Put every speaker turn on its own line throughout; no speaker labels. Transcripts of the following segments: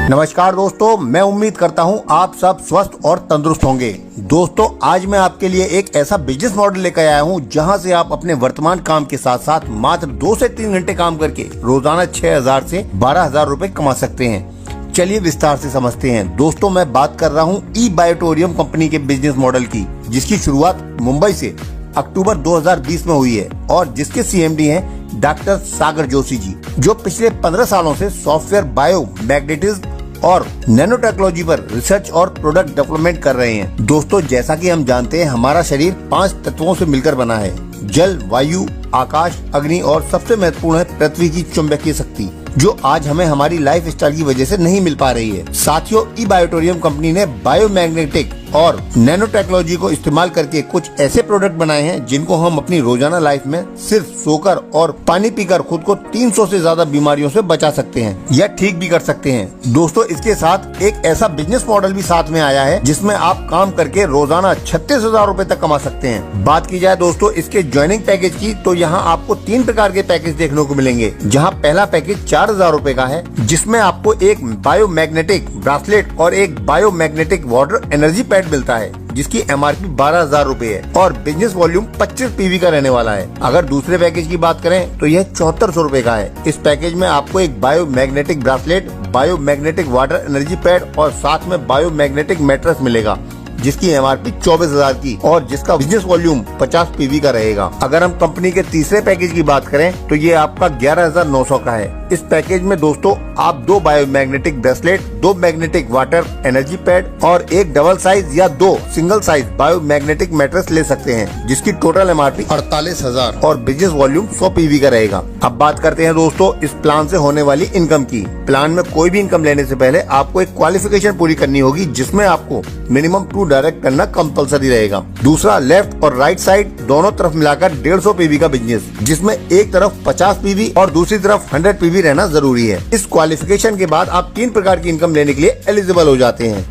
नमस्कार दोस्तों, मैं उम्मीद करता हूं आप सब स्वस्थ और तंदुरुस्त होंगे। दोस्तों, आज मैं आपके लिए एक ऐसा बिजनेस मॉडल लेकर आया हूं जहां से आप अपने वर्तमान काम के साथ साथ मात्र 2 से 3 घंटे काम करके रोजाना 6,000 से 12,000 रुपए कमा सकते हैं। चलिए विस्तार से समझते हैं। दोस्तों, मैं बात कर रहा हूं ई-बायोटोरियम कंपनी के बिजनेस मॉडल की, जिसकी शुरुआत मुंबई से अक्टूबर 2020 में हुई है और जिसके CMD हैं डॉक्टर सागर जोशी जी, जो पिछले 15 सालों से सॉफ्टवेयर बायो मैग्नेटिज्म और नैनो टेक्नोलॉजी पर रिसर्च और प्रोडक्ट डेवलपमेंट कर रहे हैं। दोस्तों, जैसा कि हम जानते हैं, हमारा शरीर 5 तत्वों से मिलकर बना है: जल, वायु, आकाश, अग्नि और सबसे महत्वपूर्ण है पृथ्वी की चुंबकीय शक्ति, जो आज हमें हमारी लाइफ स्टाइल की वजह से नहीं मिल पा रही है। साथियों, ई-बायोटोरियम कंपनी ने बायोमैग्नेटिक और नैनो टेक्नोलॉजी को इस्तेमाल करके कुछ ऐसे प्रोडक्ट बनाए हैं जिनको हम अपनी रोजाना लाइफ में सिर्फ सोकर और पानी पीकर खुद को 300 से ज्यादा बीमारियों से बचा सकते हैं या ठीक भी कर सकते हैं। दोस्तों, इसके साथ एक ऐसा बिजनेस मॉडल भी साथ में आया है जिसमें आप काम करके रोजाना 36,000 रुपए तक कमा सकते हैं। बात की जाए दोस्तों इसके ज्वाइनिंग पैकेज की, तो यहाँ आपको 3 प्रकार के पैकेज देखने को मिलेंगे। जहाँ पहला पैकेज 4,000 रुपए का है, जिसमें आपको एक बायोमैग्नेटिक ब्रासलेट और एक बायोमैग्नेटिक वाटर एनर्जी पैड मिलता है, जिसकी MRP 12,000 रुपए है और बिजनेस वॉल्यूम 25 PV का रहने वाला है। अगर दूसरे पैकेज की बात करें तो यह 7400 रुपए का है। इस पैकेज में आपको एक biomagnetic bracelet, biomagnetic water energy pad और साथ में बायोमैग्नेटिक मैट्रेस मिलेगा, जिसकी MRP 24,000 की और जिसका बिजनेस वॉल्यूम 50 PV का रहेगा। अगर हम कंपनी के तीसरे पैकेज की बात करें तो ये आपका 11,900 का है। इस पैकेज में दोस्तों आप 2 biomagnetic bracelet, 2 magnetic water energy pad और एक डबल साइज या 2 सिंगल साइज बायोमैग्नेटिक मैट्रेस ले सकते हैं, जिसकी टोटल MRP 48,000 और बिजनेस वॉल्यूम 100 PV का रहेगा। अब बात करते हैं दोस्तों इस प्लान से होने वाली इनकम की। प्लान में कोई भी इनकम लेने से पहले आपको एक क्वालिफिकेशन पूरी करनी होगी, जिसमें आपको मिनिमम 2 डायरेक्ट करना कंपलसरी रहेगा। दूसरा, लेफ्ट और राइट साइड दोनों तरफ मिलाकर 150 PV का बिजनेस, जिसमें एक तरफ 50 PV और दूसरी तरफ 100 PV रहना जरूरी है। इस क्वालिफिकेशन के बाद आप 3 प्रकार की इनकम लेने के लिए एलिजिबल हो जाते हैं,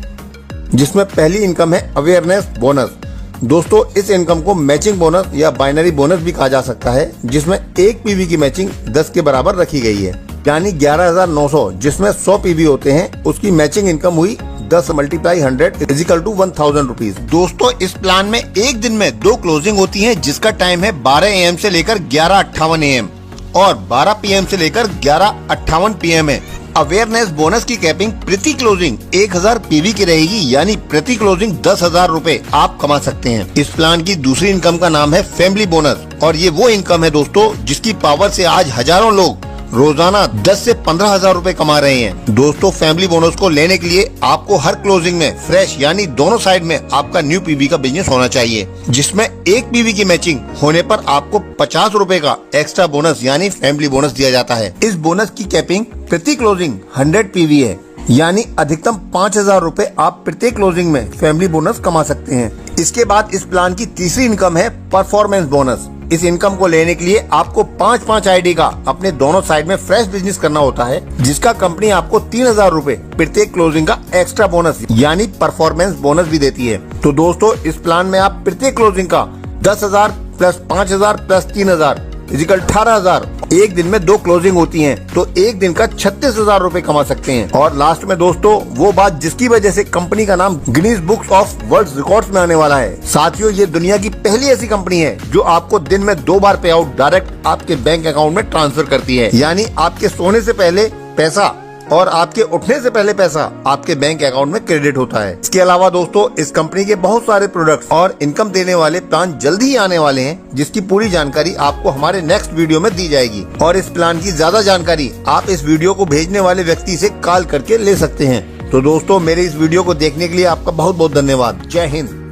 जिसमें पहली इनकम है अवेयरनेस बोनस। दोस्तों, इस इनकम को मैचिंग बोनस या बाइनरी बोनस भी कहा जा सकता है, जिसमें 1 PV की मैचिंग 10 के बराबर रखी गई है, यानी 11,900 जिसमें 100 PV होते हैं, उसकी मैचिंग इनकम हुई 10 × 100 = 1,000 रुपीज। दोस्तों, इस प्लान में एक दिन में 2 क्लोजिंग होती है, जिसका टाइम है 12 AM से लेकर 11:58 AM और 12 PM से लेकर 11:58 PM है। अवेयरनेस बोनस की कैपिंग प्रति क्लोजिंग 1,000 PV की रहेगी, यानी प्रति क्लोजिंग 10,000 रुपए आप कमा सकते हैं। इस प्लान की दूसरी इनकम का नाम है फैमिली बोनस और ये वो इनकम है दोस्तों जिसकी पावर से आज हजारों लोग रोजाना 10 से 15,000 रुपए कमा रहे हैं। दोस्तों, फैमिली बोनस को लेने के लिए आपको हर क्लोजिंग में फ्रेश यानी दोनों साइड में आपका न्यू PV का बिजनेस होना चाहिए, जिसमें 1 PV की मैचिंग होने पर आपको 50 रुपए का एक्स्ट्रा बोनस यानी फैमिली बोनस दिया जाता है। इस बोनस की कैपिंग प्रति क्लोजिंग 100 PV है, यानी अधिकतम 5,000 रुपए आप प्रत्येक क्लोजिंग में फैमिली बोनस कमा सकते हैं। इसके बाद इस प्लान की तीसरी इनकम है परफॉर्मेंस बोनस। इस इनकम को लेने के लिए आपको 5-5 ID का अपने दोनों साइड में फ्रेश बिजनेस करना होता है, जिसका कंपनी आपको 3,000 रुपए प्रत्येक क्लोजिंग का एक्स्ट्रा बोनस यानी परफॉर्मेंस बोनस भी देती है। तो दोस्तों, इस प्लान में आप प्रत्येक क्लोजिंग का 10,000 + 5,000 + 3,000 = 18,000। एक दिन में 2 क्लोजिंग होती हैं, तो एक दिन का 36,000 रुपए कमा सकते हैं। और लास्ट में दोस्तों वो बात जिसकी वजह से कंपनी का नाम Guinness books of world records में आने वाला है। साथियों, ये दुनिया की पहली ऐसी कंपनी है जो आपको दिन में 2 बार पे आउट डायरेक्ट आपके बैंक अकाउंट में ट्रांसफर करती है, यानी आपके सोने से पहले पैसा और आपके उठने से पहले पैसा आपके बैंक अकाउंट में क्रेडिट होता है। इसके अलावा दोस्तों, इस कंपनी के बहुत सारे प्रोडक्ट्स और इनकम देने वाले प्लान जल्दी ही आने वाले हैं, जिसकी पूरी जानकारी आपको हमारे नेक्स्ट वीडियो में दी जाएगी। और इस प्लान की ज्यादा जानकारी आप इस वीडियो को भेजने वाले व्यक्ति से कॉल करके ले सकते हैं। तो दोस्तों, मेरे इस वीडियो को देखने के लिए आपका बहुत बहुत धन्यवाद। जय हिंद।